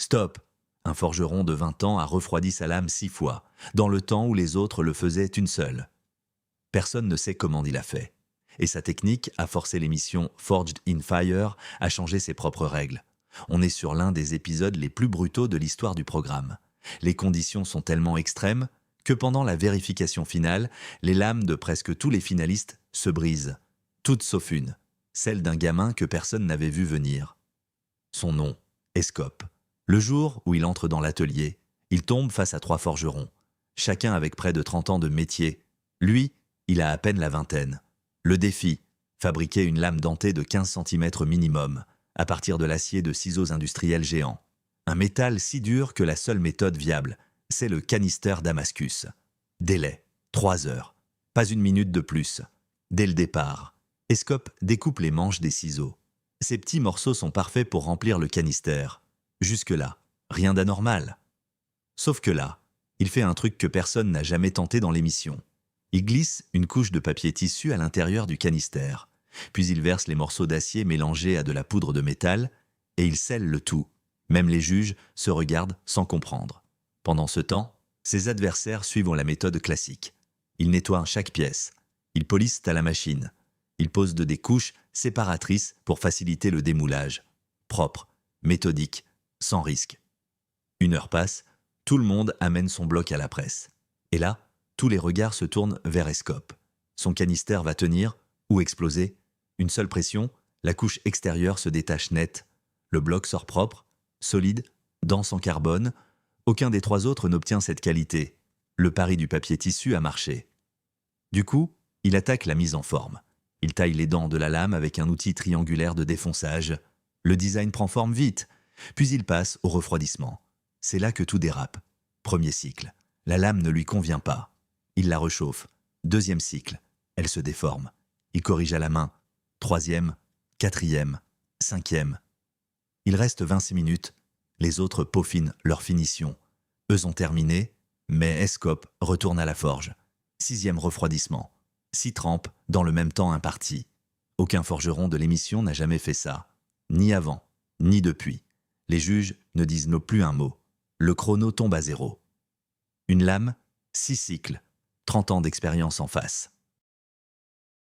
Stop! Un forgeron de 20 ans a refroidi sa lame 6 fois, dans le temps où les autres le faisaient une seule. Personne ne sait comment il a fait. Et sa technique a forcé l'émission Forged in Fire à changer ses propres règles. On est sur l'un des épisodes les plus brutaux de l'histoire du programme. Les conditions sont tellement extrêmes que pendant la vérification finale, les lames de presque tous les finalistes se brisent. Toutes sauf une, celle d'un gamin que personne n'avait vu venir. Son nom, Escope. Le jour où il entre dans l'atelier, il tombe face à 3 forgerons, chacun avec près de 30 ans de métier. Lui, il a à peine la vingtaine. Le défi, fabriquer une lame dentée de 15 cm minimum, à partir de l'acier de ciseaux industriels géants. Un métal si dur que la seule méthode viable, c'est le canister Damascus. Délai, 3 heures. Pas une minute de plus. Dès le départ, Escope découpe les manches des ciseaux. Ces petits morceaux sont parfaits pour remplir le canister. Jusque-là, rien d'anormal. Sauf que là, il fait un truc que personne n'a jamais tenté dans l'émission. Il glisse une couche de papier tissu à l'intérieur du canister, puis il verse les morceaux d'acier mélangés à de la poudre de métal, et il scelle le tout. Même les juges se regardent sans comprendre. Pendant ce temps, ses adversaires suivent la méthode classique. Ils nettoient chaque pièce. Ils polissent à la machine. Ils posent des couches séparatrices pour faciliter le démoulage. Propre, méthodique, sans risque. 1 heure passe, tout le monde amène son bloc à la presse. Et là, tous les regards se tournent vers Escope. Son canister va tenir ou exploser. Une seule pression, la couche extérieure se détache net. Le bloc sort propre, solide, dense en carbone. Aucun des 3 autres n'obtient cette qualité. Le pari du papier tissu a marché. Du coup, il attaque la mise en forme. Il taille les dents de la lame avec un outil triangulaire de défonçage. Le design prend forme vite, puis il passe au refroidissement. C'est là que tout dérape. Premier cycle, la lame ne lui convient pas. Il la réchauffe. 2e cycle, elle se déforme. Il corrige à la main. 3e, 4e, 5e. Il reste 26 minutes. Les autres peaufinent leur finition. Eux ont terminé, mais Escope retourne à la forge. 6e refroidissement. 6 trempes dans le même temps imparti. Aucun forgeron de l'émission n'a jamais fait ça. Ni avant, ni depuis. Les juges ne disent plus un mot. Le chrono tombe à 0. Une lame, 6 cycles, 30 ans d'expérience en face.